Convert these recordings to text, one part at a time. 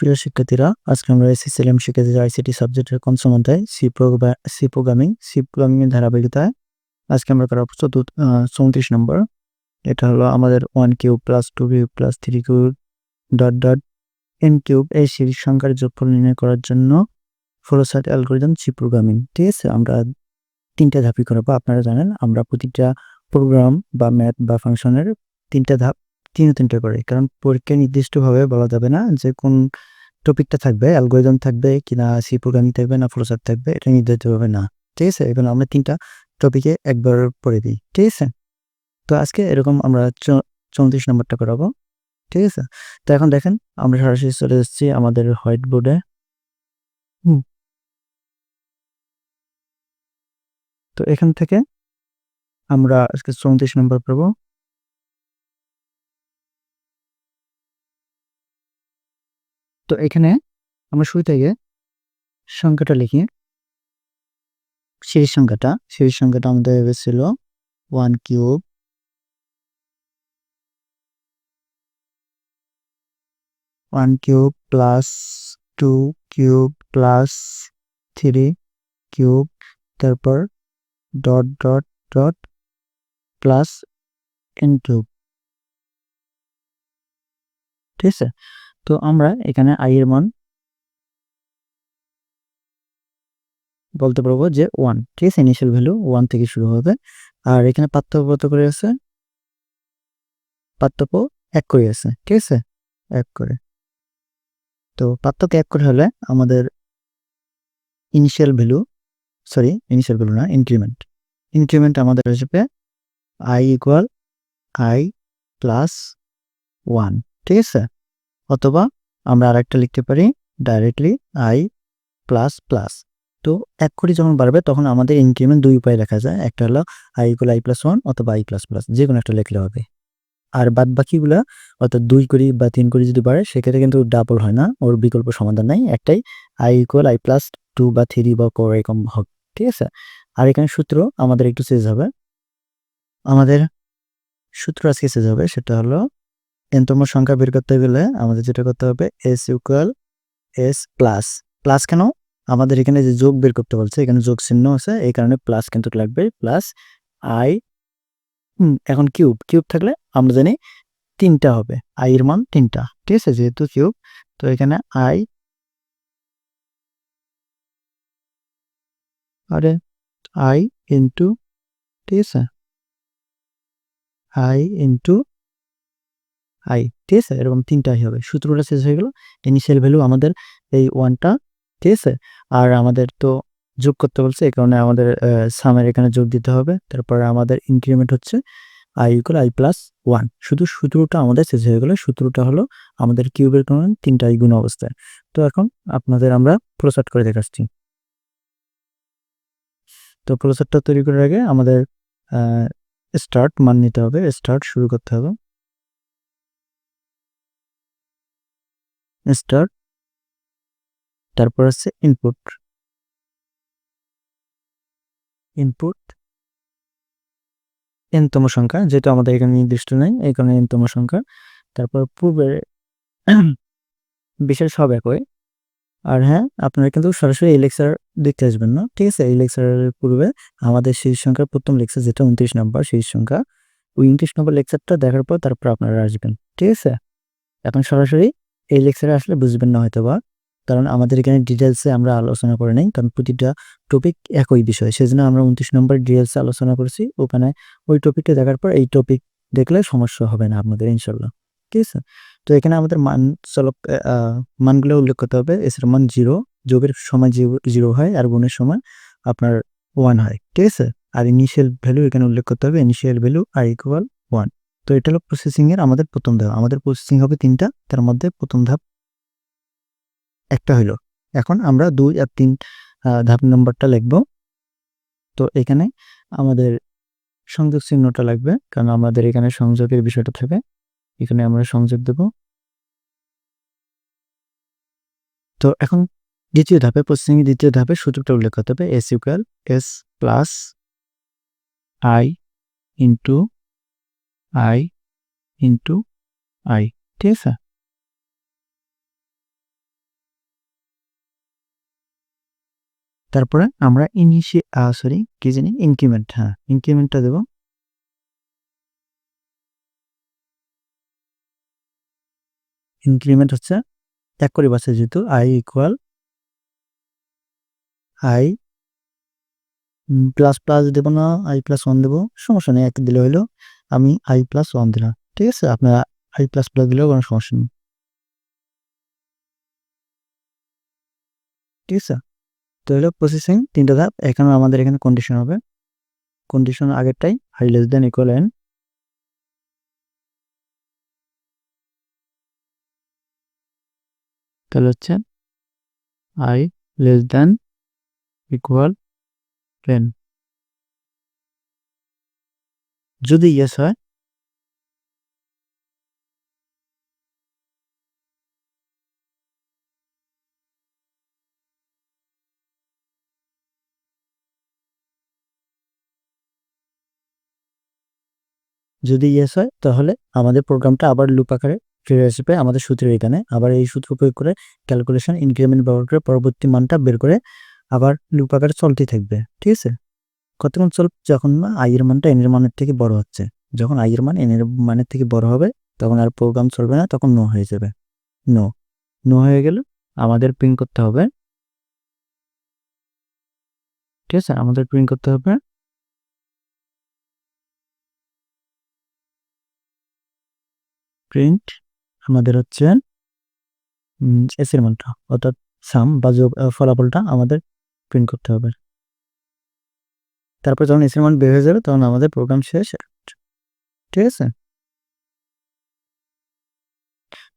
সুপ্রিয় শিক্ষার্থীরা, আজকে আমরা এসএসএলএম শিক্ষার্থীর আইসিটি সাবজেক্টের পঞ্চম অধ্যায় সি প্রোগ্রামিং এর ধারাবাহিকতায় আজকে আমরা করাব 34 নম্বর। এটা হলো আমাদের 1 cube plus 2 cube plus 3 cube dot dot n cube এই সিরিজ সংখ্যার যোগফল নির্ণয় করার জন্য ফ্লোচার্ট অ্যালগরিদম সি প্রোগ্রামিং। ঠিক আছে, আমরা 3টা ধাপই করাবো। আপনারা জানেন আমরা প্রতিটা প্রোগ্রাম বা ম্যাথ বা ফাংশনের 3টা ধাপ 3টা করে, কারণ পরীক্ষায় নির্দিষ্টভাবে বলা যাবে না যে কোন টপিকটা থাকবে, অ্যালগরিদম থাকবে কিনা, সি প্রোগ্রামিং থাকবে না ফ্লোচার্ট থাকবে, এটা নির্ধারিতভাবে না। ঠিক আছে, এখন আমরা 3টা টপিকে একবার পড়ে দিই। ঠিক আছে, তো আজকে এরকম আমরা 34 নম্বরটা করাবো। ঠিক আছে, তো এখন দেখেন আমরা সরাসরি চলে এসেছি আমাদের হোয়াইট বোর্ডে। তো এখান থেকে আমরা আজকে 34 নম্বর পড়বো। তো এখানে আমরা শুরু থেকে সংখ্যাটা লিখি। সিরিজ সংখ্যাটা আমাদের ছিল 1 cube plus 2 cube plus 3 cube, তারপর dot dot dot plus n cube. ঠিক আছে, তো আমরা এখানে i এর মান বলতে পারবো যে 1। ঠিক আছে, ইনিশিয়াল ভ্যালু 1 থেকে শুরু হবে। আর এখানে পার্থক্য কত করে আছে? পার্থক্য 1 করে আছে। ঠিক আছে, 1 করে। তো পার্থক্য 1 করে হলে আমাদের ইনিশিয়াল ভ্যালু না, ইনক্রিমেন্ট আমাদের আসবে i ইকুয়াল i প্লাস 1। ঠিক আছে, অথবা আমরা আরেকটা লিখতে পারি ডাইরেক্টলি i প্লাস প্লাস। তো 1 করে যখন বাড়বে তখন আমাদের ইনক্রিমেন্ট 2 উপায়ে লেখা যায়। একটা হলো i ইকুয়াল i প্লাস 1 অথবা i প্লাস প্লাস, যে কোনো একটা লিখলে হবে। আর বাদ বাকিগুলা অর্থাৎ 2 করি বা 3 করি যদি বাড়ে সেক্ষেত্রে কিন্তু ডাবল হয় না, ওর বিকল্প সমাধান নাই, একটাই i ইকুয়াল i প্লাস 2 বা 3 বা 4 এরকম হোক। ঠিক আছে, আর এখানে সূত্র আমাদের একটু চেঞ্জ হবে। আমাদের সূত্র আজকে চেঞ্জ হবে, সেটা হলো n-তম সংখ্যা বের করতে গেলে আমাদের যেটা করতে হবে s equal s plus plus. কেন? আমাদের এখানে যে যোগ বের করতে বলছে, এখানে যোগ চিহ্ন আছে, এই কারণে প্লাস কিন্তু লাগবে। প্লাস i এখন কিউব থাকলে আমরা জানি 3টা হবে, i এর মান 3টা। ঠিক আছে, যেহেতু কিউব, তো এখানে i ইন্টু, ঠিক আছে, i ইন্টু i। ঠিক আছে, এরকম 3টাই হবে। সূত্রটা শেষ হয়ে গেল। ইনিশিয়াল ভ্যালু আমাদের এই 1টা। ঠিক আছে, আর আমাদের তো যোগ করতে বলছে, এই কারণে আমাদের সামের এখানে যোগ দিতে হবে। তারপরে আমাদের ইনক্রিমেন্ট হচ্ছে i ইকুয়াল i প্লাস 1। শুধু সূত্রটা আমাদের শেষ হয়ে গেল। সূত্রটা হলো আমাদের কিউবের কারণে 3টাই গুণ অবস্থায়। তো এখন আপনাদের আমরা ফ্লোচার্ট করে দেখাচ্ছি। তো ফ্লোচার্টটা তৈরি করার আগে আমাদের স্টার্ট মান নিতে হবে, স্টার্ট শুরু করতে হবে। স্টার্ট, তারপর আছে ইনপুট n-তম সংখ্যা, যেটা আমাদের এখানে নির্দিষ্ট নেই, এই কারণে n-তম সংখ্যা। তারপর পূর্বের বিশেষ সব একই। আর হ্যাঁ, আপনারা কিন্তু সরাসরি এই লেকচার দেখতে আসবেন না। ঠিক আছে, এই লেকচারের পূর্বে আমাদের সিরিজ সংখ্যার প্রথম লেকচার যেটা 29 নম্বর সিরিজ সংখ্যা, ওই 29 নম্বর লেকচারটা দেখার পর তারপর আপনারা আসবেন। ঠিক আছে, এখন সরাসরি এই লেকচারে আসলে বুঝবেন না হয়তো বা, কারণ আমাদের এখানে ডিটেলসে আমরা আলোচনা করে নেই, কারণ প্রতিটা টপিক একই বিষয়, সেজন্য আমরা 29 নম্বর ডিটেলসে আলোচনা করেছি। ওখানে ওই টপিকটা দেখার পর এই টপিক দেখলে সমস্যা হবে না আপনাদের ইনশাল্লাহ। ঠিক আছে, তো এখানে আমাদের মানগুলো উল্লেখ করতে হবে। এছাড়া মান 0, যোগের সময় 0 হয় আর গুণের সময় আপনার 1 হয়। ঠিক আছে, আর ইনিশিয়াল ভ্যালু এখানে উল্লেখ করতে হবে, ইনিশিয়াল ভ্যালু i ইকুয়াল 1। তো এটা হলো প্রসেসিং এর আমাদের প্রথম ধাপ। আমাদের প্রসেসিং হবে 3টা, তার মধ্যে প্রথম ধাপ একটা হইলো। এখন আমরা 2 আর 3 ধাপ নম্বরটা লিখব। তো এখানে আমাদের সংযোগ চিহ্নটা লাগবে, কারণ আমাদের এখানে সংযোগের বিষয়টা থাকে, এখানে আমরা সংযোগ দেব। তো এখন প্রসেসিং এর দ্বিতীয় ধাপে সূত্রটা উল্লেখ করতে হবে, s equal s plus i into i into i। ঠিক আছে, তারপরে আমরা কি জানি ইনক্রিমেন্ট, হ্যাঁ ইনক্রিমেন্টটা দেব। ইনক্রিমেন্ট হচ্ছে এক করে বাঁচে যেহেতু i equal i plus plus দেব না, i+1 দেব, সমস্যা নেই, এক দিলে হইলো। আমি i+1 দিলাম, ঠিক আছে, আপনারা i++ দিলেও কোনো সমস্যা নেই, ঠিক আছে। তো হলো প্রসেসিং 3টা ধাপ। এখানে আমাদের এখানে কন্ডিশন হবে, কন্ডিশন আগেরটাই i less than equal n, তাহলে হচ্ছে i less than equal n, যদি ইয়েস হয় যদি ইয়েস হয় তাহলে আমাদের প্রোগ্রামটা আবার লুপ আকারে ফিরে আসবে আমাদের সূত্রের এখানে। আবার এই সূত্র প্রয়োগ করে ক্যালকুলেশন ইনক্রিমেন্ট ব্যবহার করে পরবর্তী মানটা বের করে আবার লুপ আকারে চলতেই থাকবে, ঠিক আছে। কতক্ষণ চলবে? যখন না i এর মানটা n এর মানের থেকে বড় হচ্ছে। যখন i এর মান n এর মানের থেকে বড় হবে তখন আর প্রোগ্রাম চলবে না, তখন নো হয়ে যাবে। নো নো হয়ে গেলে আমাদের প্রিন্ট করতে হবে, ঠিক আছে, আমাদের প্রিন্ট করতে হবে প্রিন্ট আমাদের হচ্ছে এস এর মানটা, অর্থাৎ সাম বা যোগ ফলাফলটা আমাদের প্রিন্ট করতে হবে। তারপর যখন এস এর মান বের হয়ে যাবে তখন আমাদের প্রোগ্রাম শেষ, ঠিক আছে।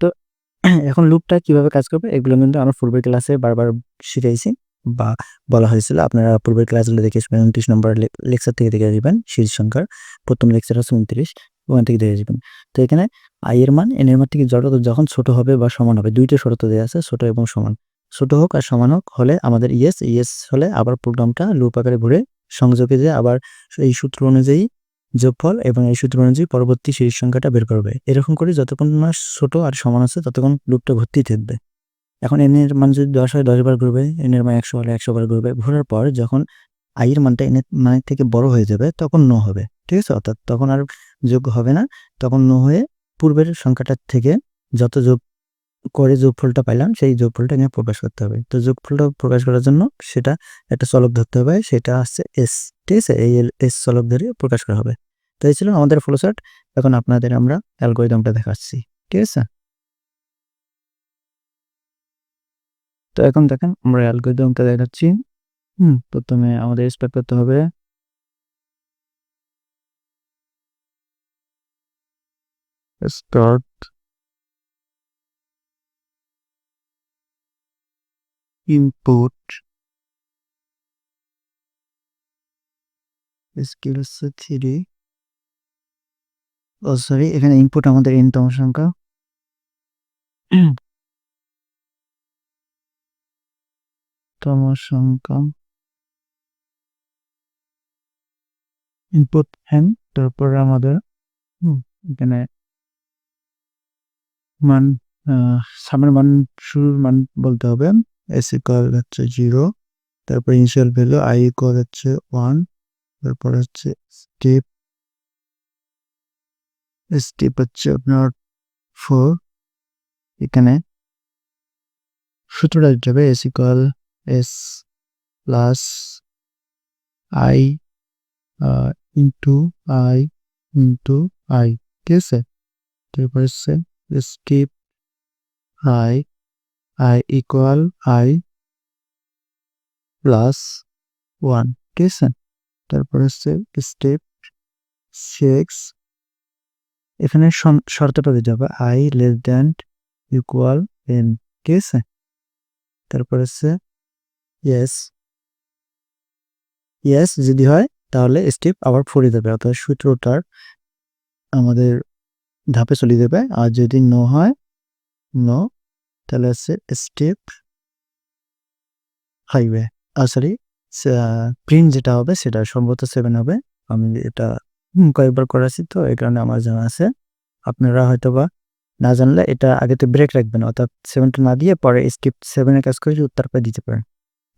তো এখন লুপটা কিভাবে কাজ করবে এগুলো কিন্তু আমরা পূর্বের ক্লাসে বারবার শিখাইছি বা বলা হয়েছিল। আপনারা পূর্বের ক্লাসগুলো দেখে 29 নম্বর লেকচার থেকে দেখে যাবেন, সিরিজ সংখ্যার প্রথম লেকচার হচ্ছে 29, ওখান থেকে দেখে যাবেন। তো এখানে i এর মান n এর মান থেকে যখন ছোট হবে বা সমান হবে, দুইটা শর্ত দেওয়া আছে, ছোট এবং সমান। ছোট হোক আর সমান হোক হলে আমাদের ইয়েস হলে আবার প্রোগ্রামটা লুপ আকারে ঘুরে সংযোগে যে আবার এই সূত্র অনুযায়ী যোগফল এবং এই সূত্র অনুযায়ী পরবর্তী সিরিজ সংখ্যাটা বের করবে। এরকম করে যতক্ষণ না ছোট আর সমান আছে ততক্ষণ লুপটা ঘুরতেই থাকবে। এখন n এর মান যদি 10 হয় 10 বার ঘুরবে, n এর মান 100 হলে 100 বার ঘুরবে। ঘোরার পর যখন i এর মানটা n এর মানের থেকে বড় হয়ে যাবে তখন নো হবে, ঠিক আছে, অর্থাৎ তখন আর যোগ হবে না, তখন নো হয়ে পূর্বের সংখ্যাটার থেকে যত যোগ করে যোগফলটা পাইলাম সেই যোগফলটা নিয়ে প্রকাশ করতে হবে। তো যোগফলটা প্রকাশ করার জন্য সেটা একটা চলক ধরতে হবে, সেটা হচ্ছে s, ঠিক আছে, এই s চলক ধরে প্রকাশ করা হবে। তো এই ছিল আমাদের ফ্লোচার্ট। এখন আপনাদের আমরা অ্যালগরিদমটা দেখাচ্ছি, ঠিক আছে। তো এখন দেখেন আমরা অ্যালগরিদমটা দেখাচ্ছি। প্রথমে আমাদের স্টার্ট করতে হবে স্টার্ট ইনপুট স্কেল হচ্ছে 3, ও সরি এখানে ইনপুট আমাদের n তম সংখ্যা, তম সংখ্যা ইনপুট n, তারপরে আমাদের এখানে মান সামের মান শুরুর মান বলতে হবে, s ইকুয়াল হচ্ছে 0, তারপর ইনিশিয়াল ভ্যালু i ইকুয়াল হচ্ছে 1, তারপর হচ্ছে স্টেপ হচ্ছে আপনার 4। এখানে সূত্রটা দিতে হবে s equal s plus i into i into i, ঠিক আছে। তারপর হচ্ছে step i equal i plus 1, ঠিক আছে। তারপর হচ্ছে স্টেপ 6, এখানে শর্তটা দিতে হবে i less than equal n, ঠিক আছে। তারপর হচ্ছে ইয়েস যদি হয় তাহলে স্টেপ আবার 4 দেবে, অর্থাৎ সূত্রটার আমাদের ধাপে চলে যাবে। আর যদি নো হয় নো, তাহলে হচ্ছে স্টেপ 5, সরি প্রিন্ট যেটা হবে সেটা সম্ভবত 7 হবে। আমি এটা কয়েকবার করেছি তো এই কারণে আমার জানা আছে, আপনারা হয়তো বা না জানলে এটা আগে তো ব্রেক রাখবেন, অর্থাৎ 7টা না দিয়ে পরে স্কিপ 7 এর কাজ করে তারপরে দিতে পারেন,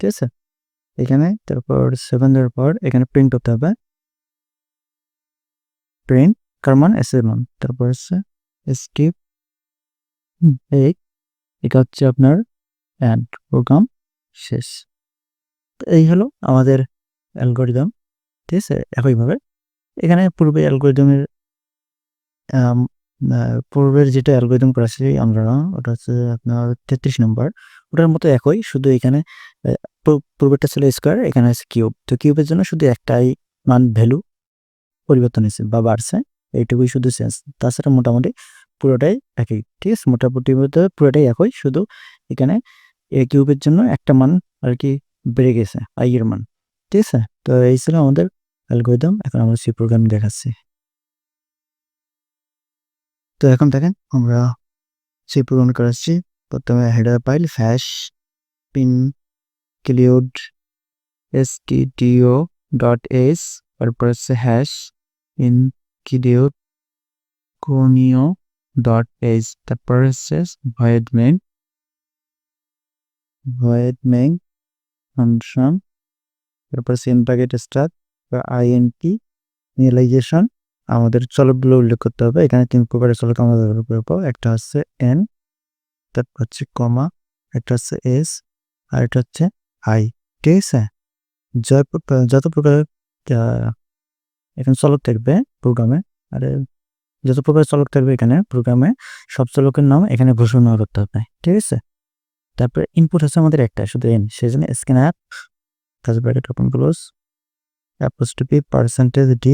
ঠিক আছে। এখানে, তারপর 7 দেওয়ার পর এখানে প্রিন্ট করতে হবে, প্রিন্ট কার মান এস এর মান, তারপর হচ্ছে স্কিপ এই, এটা হচ্ছে আপনার অ্যান্ড, প্রোগ্রাম শেষ। এই হলো আমাদের অ্যালগোরিদম, ঠিক আছে। একইভাবে এখানে পূর্বে অ্যালগোরিদমের পূর্বের যেটা অ্যালগোরিদম করেছি আমরা, ওটা হচ্ছে আপনার 33 নম্বর, ওটার মতো একই, শুধু এখানে পূর্বেরটা ছিল স্কোয়ার, এখানে আছে কিউব। তো কিউবের জন্য শুধু একটাই মান ভ্যালু পরিবর্তন হয়েছে বা বাড়ছে, এইটুকুই শুধু চেঞ্জ, তাছাড়া মোটামুটি পুরোটাই একই, ঠিক আছে। মোটামুটি পুরোটাই একই, শুধু এখানে এ কিউবের জন্য একটা মান আর কি বেড়ে গেছে, আই এর মান, ঠিক আছে। তো এই ছিল আমাদের অ্যালগোরিদম। এখন আমরা সি প্রোগ্রাম দেখাচ্ছি। তো এখন দেখেন আমরা সি প্রোগ্রাম করাচ্ছি। প্রথমে হেডার ফাইল ফ্যাশ include stdio.h, তারপর হচ্ছে হ্যাশ include conio.h, তারপর হচ্ছে void main ফাংশন, তারপর সিন প্যাকেট স্টার্ট বা int ইনিশিয়ালাইজেশন। আমাদের চলকগুলো উল্লেখ করতে হবে। এখানে 3 প্রকারের চলক আমরা ব্যবহার করব। একটা হচ্ছে n, তারপর হচ্ছে কমা, একটা হচ্ছে s, আর এটা হচ্ছে i, ঠিক আছে। যত প্রকারের এখানে চলক থাকবে প্রোগ্রামে, আর যত প্রকারের চলক থাকবে এখানে প্রোগ্রামে, সব চলকের নাম এখানে ঘোষণা করতে হবে, ঠিক আছে। তারপরে ইনপুট হচ্ছে আমাদের একটা, শুধু n, সেজন্য scanf bracket open close apostrophe %d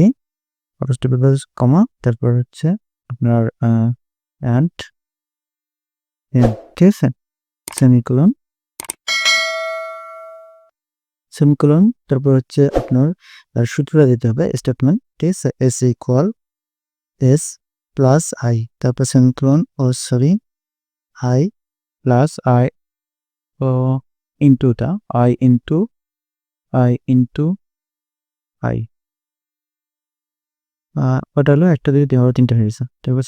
apostrophe comma, তারপর হচ্ছে আপনার অ্যান্ড n, ঠিক আছে, সেমিকোলন, তারপর হচ্ছে আপনার সূত্রটা দিতে হবে স্টেটমেন্ট, ঠিক আছে, s equal s plus i, তারপর সেমিকোলন ও সরি i প্লাস i ও ইনটুটা i ইনটু i, ওটা হলো একটা, দুই, তিন, তিনটা হয়ে গেছে। তারপর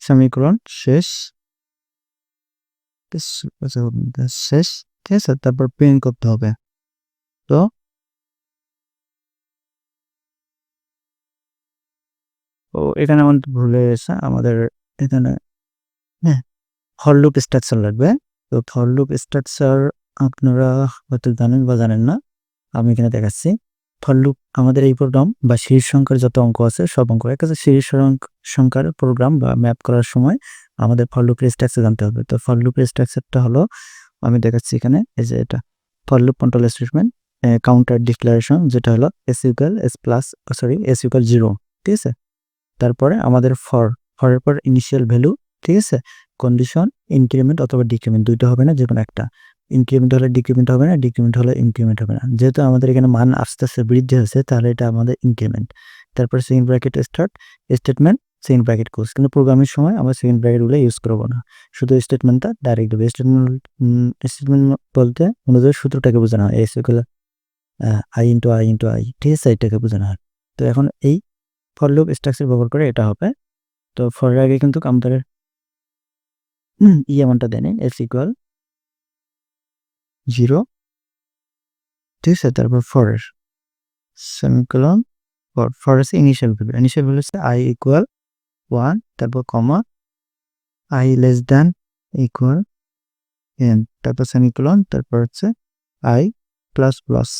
সেমিকোলন শেষ, শেষ, ঠিক আছে। তারপর প্রিন্ট করতে হবে। তো এখানে আমাদের ভুল হয়ে গেছে, আমাদের এখানে হ্যাঁ ফর লুপ স্ট্রাকচার লাগবে। তো ফর লুপ স্ট্রাকচার আপনারা হয়তো জানেন বা জানেন না, আমি এখানে দেখাচ্ছি। ফর লুপ আমাদের এই প্রোগ্রাম বা সিরিজ সংখ্যার যত অঙ্ক আছে সব অঙ্ক, এক আছে সিরিজ সংখ্যার প্রোগ্রাম বা ম্যাপ করার সময় আমাদের ফর লুপের স্ট্রাকচার জানতে হবে। তো ফর লুপের স্ট্রাকচারটা হলো, আমি দেখাচ্ছি এখানে, এই যে এটা for loop control statement counter declaration, যেটা হলো s equal s plus s equal 0, ঠিক আছে। তারপরে আমাদের ফরের পর ইনিশিয়াল ভ্যালু, ঠিক আছে, কন্ডিশন ইনক্রিমেন্ট অথবা ডিক্রিমেন্ট, দুইটা হবে না, যে কোনো একটা। ইনক্রিমেন্ট হলে ডিক্রিমেন্ট হবে না, ডিক্রিমেন্ট হলে ইনক্রিমেন্ট হবে না। যেহেতু আমাদের এখানে মান আস্তে আস্তে বৃদ্ধি হয়েছে, তাহলে এটা আমাদের ইনক্রিমেন্ট। তারপর second bracket start statement, second bracket close. কিন্তু প্রোগ্রামের সময় আমরা সেকেন্ড ব্র্যাকেটগুলো ইউজ করবো না, শুধু স্টেটমেন্টটা ডাইরেক্ট দেবো। স্টেটমেন্ট বলতে আমাদের সূত্রটাকে বোঝানো হয়, S equal i into i, ঠিক আছে, এটাকে বোঝানো হয়। তো এখন এই ফর লুপ স্ট্রাকচার ব্যবহার করে এটা হবে। তো ফরের আগে কিন্তু আমাদের এমনটা দেয়নি, s ইকুয়াল 0, ঠিক আছে। তারপর ফরের সেমিকোলন, ফর আছে ইনিশিয়াল ভ্যালু হচ্ছে i ইকুয়াল 1, তারপর কমা i less than equal n, তারপর সেমিকোলন, তারপর হচ্ছে i প্লাস প্লাস,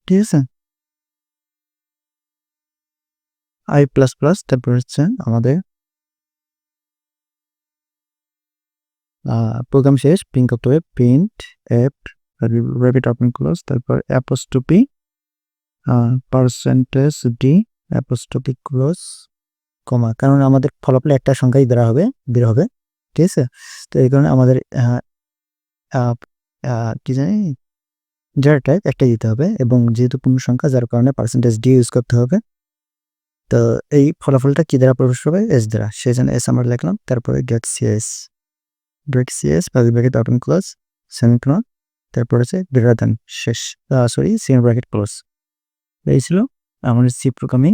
ঠিক আছে, i প্লাস প্লাস। তারপর হচ্ছে আমাদের প্রোগ্রাম শেষ, প্রিন্ট করতে হবে, printf bracket open close, তারপর apostrophe %d apostrophe close comma, কারণ আমাদের ফলাফলে একটা সংখ্যাই বের হবে, ঠিক আছে। তো এই কারণে আমাদের কি জানি ডেটা টাইপ একটাই দিতে হবে, এবং যেহেতু পূর্ণ সংখ্যা, যার কারণে %d ইউজ করতে হবে। তো এই ফলাফলটা কি দ্বারা প্রবেশ হবে, এস দ্বারা, সেই জন্য এস আমরা লিখলাম। তারপরে gate CS bracket open close semicolon, তারপর হচ্ছে গ্রেটার দ্যান শেষ, সেকেন্ড ব্র্যাকেট ক্লোজ। এই ছিল আমাদের সি প্রোগ্রামিং।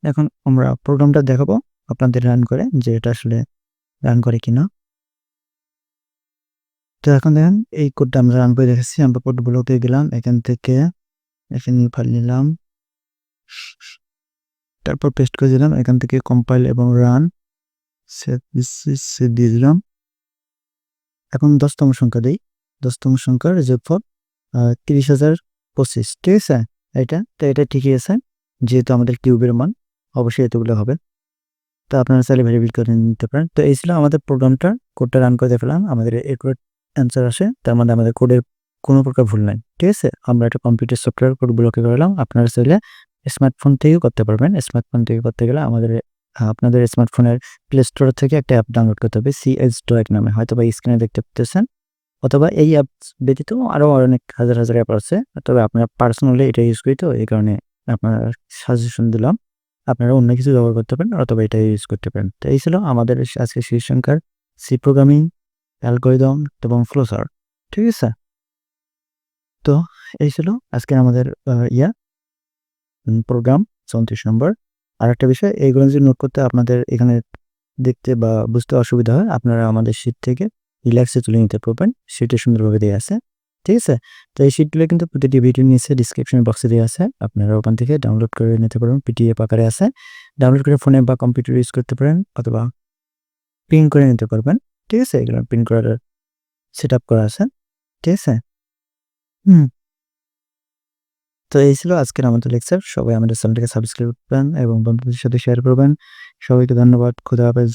এখন আমরা প্রোগ্রামটা দেখাবো আপনাদের রান করে, যে এটা আসলে রান করে কিনা। তো এখন দেখেন এই কোডটা আমরা রান করে দেখেছি। আমরা কোডগুলোতে গেলাম, এখান থেকে এখানে ফাইল নিলাম, তারপর পেস্ট করে দিলাম, এখান থেকে কম্পাইল এবং রান সেভ দিয়ে দিলাম। এখন 10তম সংখ্যা দিই, 10তম সংখ্যার যোগফল 30,025, ঠিক আছে। এটা ঠিকই আছে, যেহেতু আমাদের কিউবের মান অবশ্যই এতগুলো হবে। তো আপনারা চাইলে ভেরিফাই করে নিতে পারেন। তো এই ছিল আমাদের প্রোগ্রামটা, কোডটা রান করে ফেলাম, আমাদের একুরেট অ্যান্সার আসে, তার মানে আমাদের কোডের কোনো প্রকার ভুল নাই, ঠিক আছে। আমরা একটা কম্পিউটার সফটওয়্যার কোড ব্লকে করলাম। আপনারা চাইলে স্মার্টফোন থেকেও করতে পারবেন। স্মার্টফোন থেকে করতে গেলে আপনাদের স্মার্টফোনের প্লে স্টোর থেকে একটা অ্যাপ ডাউনলোড করতে হবে, CS2 নামে, হয়তো বা স্ক্রিনে দেখতে পাচ্ছেন, অথবা এই অ্যাপ ব্যতীত আরও অনেক হাজার হাজার অ্যাপ আছে। তবে আপনার পার্সোনালি এটা ইউজ করি, তো এই কারণে আপনার সাজেশন দিলাম। আপনারা অন্য কিছু ব্যবহার করতে পারেন অথবা এটা ইউজ করতে পারেন। তো এই ছিল আমাদের আজকে শীর্ষ সংখ্যার সি প্রোগ্রামিং, অ্যালগরিদম এবং ফ্লোচার্ট, ঠিক আছে। তো এই ছিল আজকে আমাদের প্রোগ্রাম 34 নম্বর। আর একটা বিষয়, এইগুলো যদি নোট করতে আপনাদের এখানে দেখতে বা বুঝতে অসুবিধা হয়, আপনারা আমাদের শীট থেকে রিল্যাক্সে তুলে নিতে পারবেন। শীটে সুন্দরভাবে দেওয়া আছে, ঠিক আছে। তো এই শীটগুলো কিন্তু প্রতিটি ভিডিও নিচে ডিসক্রিপশন বক্সে দেওয়া আছে, আপনারা ওখান থেকে ডাউনলোড করে নিতে পারবেন। পিডিএফ আকারে আছে, ডাউনলোড করে ফোনে বা কম্পিউটারে ইউজ করতে পারেন, অথবা প্রিন্ট করে নিতে পারবেন, ঠিক আছে। এগুলো প্রিন্ট করার সেট আপ করা আছে, ঠিক আছে। হুম। তো এই ছিল আজকের আমাদের লেকচার। সবাই আমাদের চ্যানেলটাকে সাবস্ক্রাইব করবেন এবং বন্ধুদের সাথে শেয়ার করবেন। সবাইকে ধন্যবাদ। খুদা হাফেজ।